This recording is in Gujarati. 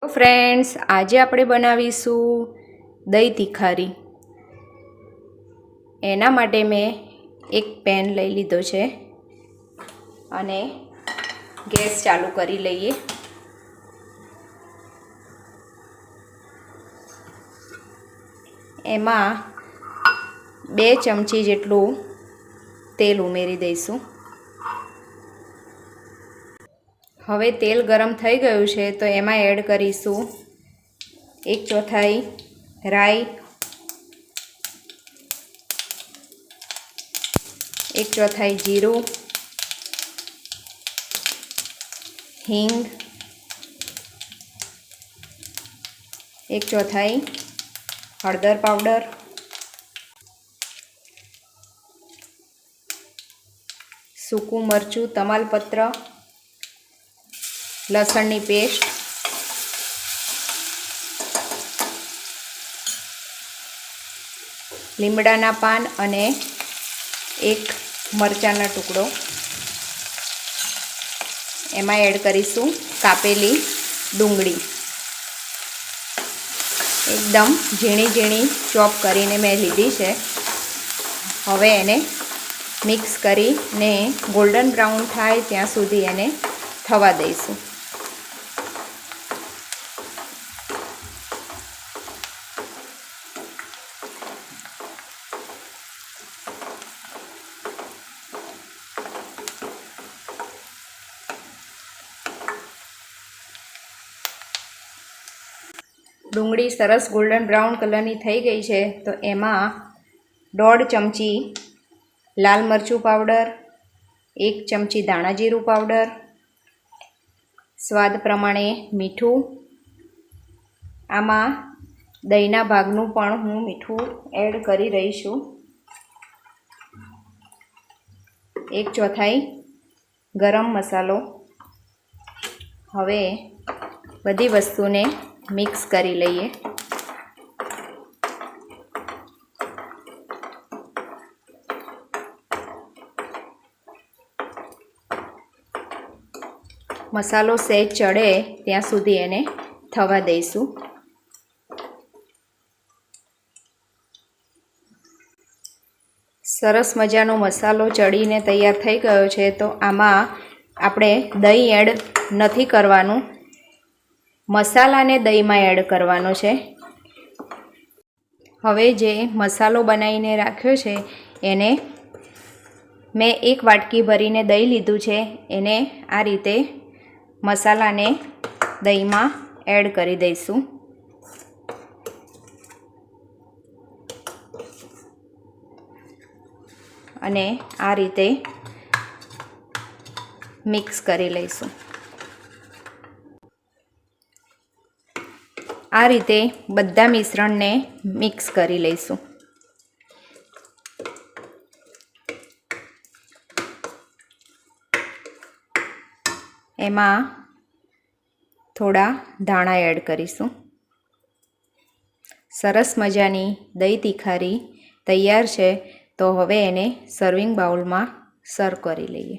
તો ફ્રેન્ડ્સ, આજે આપણે બનાવીશું દહીં તીખારી. એના માટે મેં એક પેન લઈ લીધો છે અને ગેસ ચાલુ કરી લઈએ. એમાં 2 ચમચી જેટલું તેલ ઉમેરી દઈશું. હવે તેલ ગરમ થઈ ગયું છે તો એમાં એડ કરીશું 1/4 રાઈ, 1/4 જીરું, હિંગ, 1/4 હળદર પાવડર, સૂકું મરચું, તમાલપત્ર, લસણની પેસ્ટ, લીમડાના પાન અને 1 મરચાંનો ટુકડો. એમાં એડ કરીશું કાપેલી ડુંગળી. એકદમ ઝીણી ઝીણી ચોપ કરીને મેં લીધી છે. હવે એને મિક્સ કરીને ગોલ્ડન બ્રાઉન થાય ત્યાં સુધી એને થવા દઈશું. ડુંગળી સરસ ગોલ્ડન બ્રાઉન કલરની થઈ ગઈ છે તો એમાં 1.5 ચમચી લાલ મરચું પાવડર, 1 ચમચી ધાણા જીરું પાવડર, સ્વાદ પ્રમાણે મીઠું. આમાં દહીંના ભાગનું પણ હું મીઠું એડ કરી રહી છું. 1/4 ગરમ મસાલો. હવે બધી વસ્તુને મિક્સ કરી લઈએ. મસાલો સહેજ ચડે ત્યાં સુધી એને થવા દઈશું. સરસ મજાનો મસાલો ચડીને તૈયાર થઈ ગયો છે તો આમાં આપણે દહીં એડ નથી કરવાનું, મસાલાને દહીંમાં એડ કરવાનો છે. હવે જે મસાલો બનાવીને રાખ્યો છે એને મેં 1 વાટકી ભરીને દહીં લીધું છે. એને આ રીતે મસાલાને દહીંમાં એડ કરી દઈશું. અને આ રીતે મિક્સ કરી લઈશું. આ રીતે બધા મિશ્રણને મિક્સ કરી લઈશું. એમાં થોડા ધાણા એડ કરીશું. સરસ મજાની દહીં તીખારી તૈયાર છે. તો હવે એને સર્વિંગ બાઉલમાં સર્વ કરી લઈએ.